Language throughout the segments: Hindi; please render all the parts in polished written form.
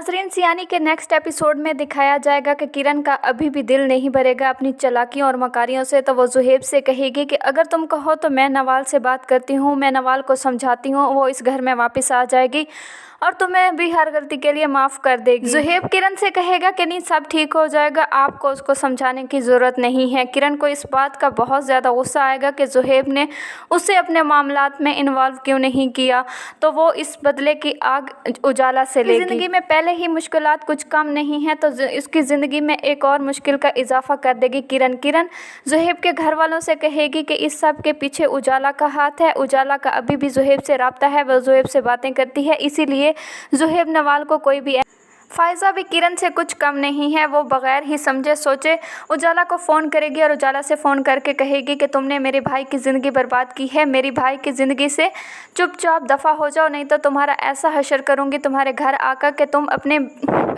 नाजरीन, सियानी के नेक्स्ट एपिसोड में दिखाया जाएगा कि किरण का अभी भी दिल नहीं भरेगा अपनी चालाकियों और मकारियों से। तो वो ज़ुहैब से कहेगी कि अगर तुम कहो तो मैं नवाल से बात करती हूँ, मैं नवाल को समझाती हूँ, वो इस घर में वापस आ जाएगी और तुम्हें भी हर गलती के लिए माफ़ कर देगी। ज़ुहैब किरण से कहेगा कि नहीं, सब ठीक हो जाएगा, आपको उसको समझाने की ज़रूरत नहीं है। किरण को इस बात का बहुत ज़्यादा गुस्सा आएगा कि ज़ुहैब ने उसे अपने मामलात में इन्वॉल्व क्यों नहीं किया, तो वो इस बदले की आग उजाला से लेगी। ज़िंदगी में पहले ही मुश्किलात कुछ कम नहीं है तो इसकी ज़िंदगी में एक और मुश्किल का इजाफा कर देगी किरण। ज़ुहैब के घर वालों से कहेगी कि इस सब के पीछे उजाला का हाथ है, उजाला का अभी भी ज़ुहैब से राब्ता है, वह ज़ुहैब से बातें करती है, इसीलिए ज़ुहैब नवाल को कोई भी। फ़ायज़ा भी किरण से कुछ कम नहीं है, वो बग़ैर ही समझे सोचे उजाला को फ़ोन करेगी और उजाला से फ़ोन करके कहेगी कि तुमने मेरे भाई की ज़िंदगी बर्बाद की है, मेरी भाई की ज़िंदगी से चुपचाप दफ़ा हो जाओ, नहीं तो तुम्हारा ऐसा हशर करूँगी तुम्हारे घर आकर कि तुम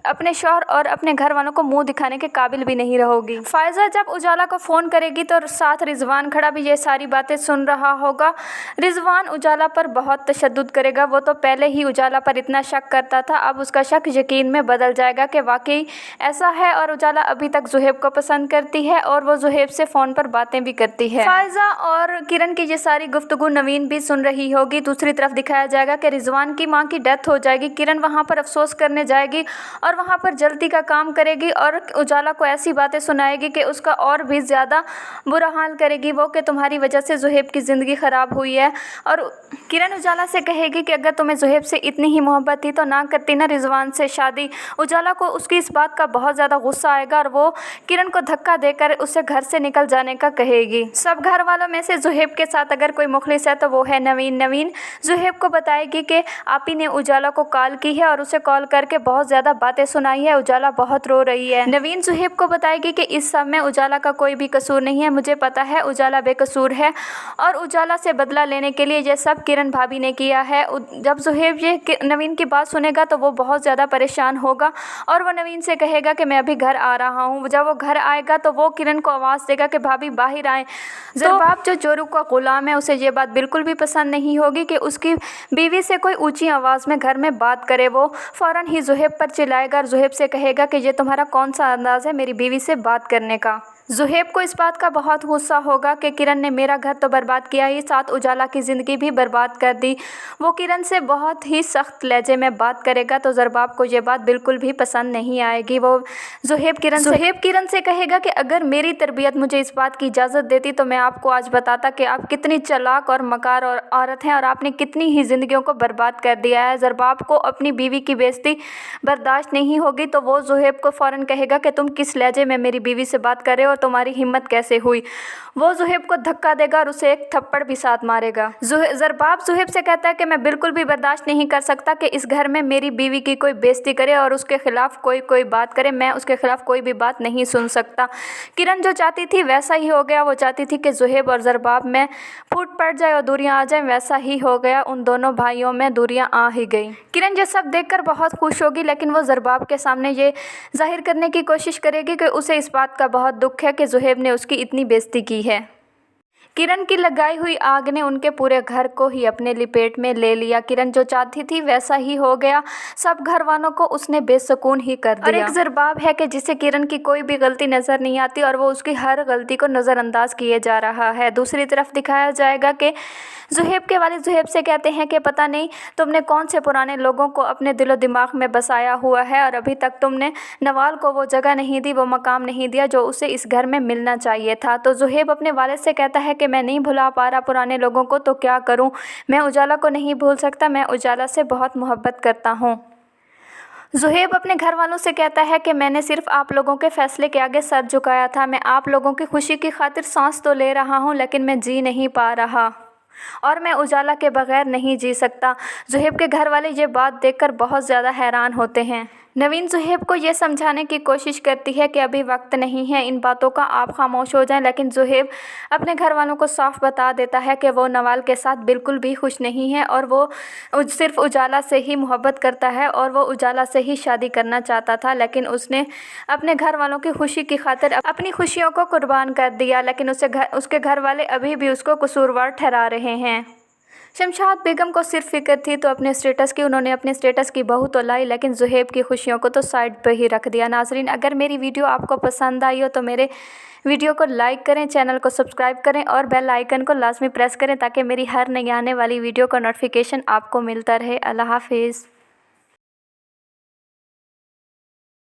अपने शौहर और अपने घर वालों को मुंह दिखाने के काबिल भी नहीं रहोगी। फ़ायज़ा जब उजाला को फ़ोन करेगी तो साथ रिजवान खड़ा भी ये सारी बातें सुन रहा होगा। रिजवान उजाला पर बहुत तशद्दुद करेगा, वो तो पहले ही उजाला पर इतना शक करता था, अब उसका शक यकीन में बदल जाएगा कि वाकई ऐसा है और उजाला अभी तक ज़ुहैब को पसंद करती है और वो ज़ुहैब से फ़ोन पर बातें भी करती है। फ़ायज़ा और किरण की ये सारी गुफ्तगू नवीन भी सुन रही होगी। दूसरी तरफ दिखाया जाएगा कि रिजवान की माँ की डेथ हो जाएगी, किरण वहाँ पर अफसोस करने जाएगी और वहाँ पर जल्दी का काम करेगी और उजाला को ऐसी बातें सुनाएगी कि उसका और भी ज़्यादा बुरा हाल करेगी वो कि तुम्हारी वजह से ज़ुहैब की ज़िंदगी ख़राब हुई है। और किरण उजाला से कहेगी कि अगर तुम्हें ज़ुहैब से इतनी ही मोहब्बत थी तो ना करती ना रिजवान से शादी। उजाला को उसकी इस बात का बहुत ज़्यादा गुस्सा आएगा और वो किरण को धक्का देकर उसे घर से निकल जाने का कहेगी। सब घर वालों में से ज़ुहैब के साथ अगर कोई मुखलिस है तो वो है नवीन ज़ुहैब को बताएगी कि आप ही ने उजाला को कॉल की है और उसे कॉल करके बहुत ज़्यादा बातें सुनाई है, उजाला बहुत रो रही है। नवीन ज़ुहैब को बताएगी कि इस सब में उजाला का कोई भी कसूर नहीं है, मुझे पता है उजाला बेकसूर है और उजाला से बदला लेने के लिए ये सब किरण भाभी ने किया है। जब ज़ुहैब ये नवीन की बात सुनेगा तो वो बहुत ज़्यादा परेशान होगा और वो नवीन से कहेगा कि मैं अभी घर आ रहा हूँ। जब वो घर आएगा तो वो किरण को आवाज़ देगा कि भाभी बाहर आए। ज़रबाब जो जोरू का ग़ुलाम है उसे ये बात बिल्कुल भी पसंद नहीं होगी कि उसकी बीवी से कोई ऊंची आवाज़ में घर में बात करे। वो फ़ौरन ही ज़ुहैब पर चिल्लाएगा और ज़ुहैब से कहेगा कि ये तुम्हारा कौन सा अंदाज़ है मेरी बीवी से बात करने का। ज़ुहैब को इस बात का बहुत गुस्सा होगा कि किरण ने मेरा घर तो बर्बाद किया ही, साथ उजाला की ज़िंदगी भी बर्बाद कर दी। वो किरण से बहुत ही सख्त लहजे में बात करेगा तो ज़रबाब को ये बात बिल्कुल भी पसंद नहीं आएगी। वो ज़ुहैब किरण से कहेगा कि अगर मेरी तरबियत मुझे इस बात की इजाज़त देती तो मैं आपको आज बताता कि आप कितनी चालाक और मकार और औरत हैं और आपने कितनी ही ज़िंदगियों को बर्बाद कर दिया है। ज़रबाब को अपनी बीवी की बेइज्जती बर्दाश्त नहीं होगी तो वो ज़ुहैब को फ़ौरन कहेगा कि तुम किस लहजे में मेरी बीवी से बात कर रहे हो और तुम्हारी हिम्मत कैसे हुई। वो ज़ुहैब को धक्का देगा और उसे एक थप्पड़ भी साथ मारेगा। ज़रबाब ज़ुहैब से कहता है कि मैं बिल्कुल भी बर्दाश्त नहीं कर सकता कि इस घर में मेरी बीवी की कोई बेइज्जती करे और उसके खिलाफ कोई बात करे, मैं उसके खिलाफ कोई भी बात नहीं सुन सकता। किरण जो चाहती थी वैसा ही हो गया, वो चाहती थी कि ज़ुहैब और ज़रबाब में फूट पड़ जाए और दूरियां आ जाए, वैसा ही हो गया, उन दोनों भाइयों में दूरियां आ ही गई। किरण ये सब देखकर बहुत खुश होगी लेकिन वो ज़रबाब के सामने ये जाहिर करने की कोशिश करेगी कि उसे इस बात का बहुत दुख है कि ज़ुहैब ने उसकी इतनी बेइज्जती की है। किरण की लगाई हुई आग ने उनके पूरे घर को ही अपने लिपेट में ले लिया। किरण जो चाहती थी वैसा ही हो गया, सब घर वालों को उसने बेसुकून ही कर दिया। और एक ज़रबाब है कि जिसे किरण की कोई भी गलती नज़र नहीं आती और वो उसकी हर गलती को नज़रअंदाज किए जा रहा है। दूसरी तरफ दिखाया जाएगा कि ज़ुहैब के वालिद ज़ुहैब से कहते हैं कि पता नहीं तुमने कौन से पुराने लोगों को अपने दिलो दिमाग में बसाया हुआ है और अभी तक तुमने नवाल को वो जगह नहीं दी, वो मकाम नहीं दिया जो उसे इस घर में मिलना चाहिए था। तो ज़ुहैब अपने वालिद से कहता है कि मैं नहीं भुला पा रहा पुराने लोगों को, तो क्या करूं, मैं उजाला को नहीं भूल सकता, मैं उजाला से बहुत मोहब्बत करता हूं। ज़ुहैब अपने घर वालों से कहता है कि मैंने सिर्फ आप लोगों के फ़ैसले के आगे सर झुकाया था, मैं आप लोगों की खुशी की खातिर सांस तो ले रहा हूं लेकिन मैं जी नहीं पा रहा और मैं उजाला के बगैर नहीं जी सकता। ज़ुहैब के घर वाले ये बात देखकर बहुत ज़्यादा हैरान होते हैं। नवीन ज़ुहैब को ये समझाने की कोशिश करती है कि अभी वक्त नहीं है इन बातों का, आप खामोश हो जाएं, लेकिन ज़ुहैब अपने घर वालों को साफ बता देता है कि वो नवाल के साथ बिल्कुल भी खुश नहीं है और वो सिर्फ उजाला से ही मोहब्बत करता है और वो उजाला से ही शादी करना चाहता था, लेकिन उसने अपने घर वालों की खुशी की खातिर अपनी खुशियों को कुर्बान कर दिया, लेकिन उसके घर वाले अभी भी उसको कसूरवार ठहरा रहे हैं। शमशाद बेगम को सिर्फ फिक्र थी तो अपने स्टेटस की, उन्होंने अपने स्टेटस की बहू तो लाई लेकिन जुहैब की खुशियों को तो साइड पर ही रख दिया। नाजरीन, अगर मेरी वीडियो आपको पसंद आई हो तो मेरे वीडियो को लाइक करें, चैनल को सब्सक्राइब करें और बेल आइकन को लाजमी प्रेस करें ताकि मेरी हर नई आने वाली वीडियो का नोटिफिकेशन आपको मिलता रहे। अल्लाह हाफिज़।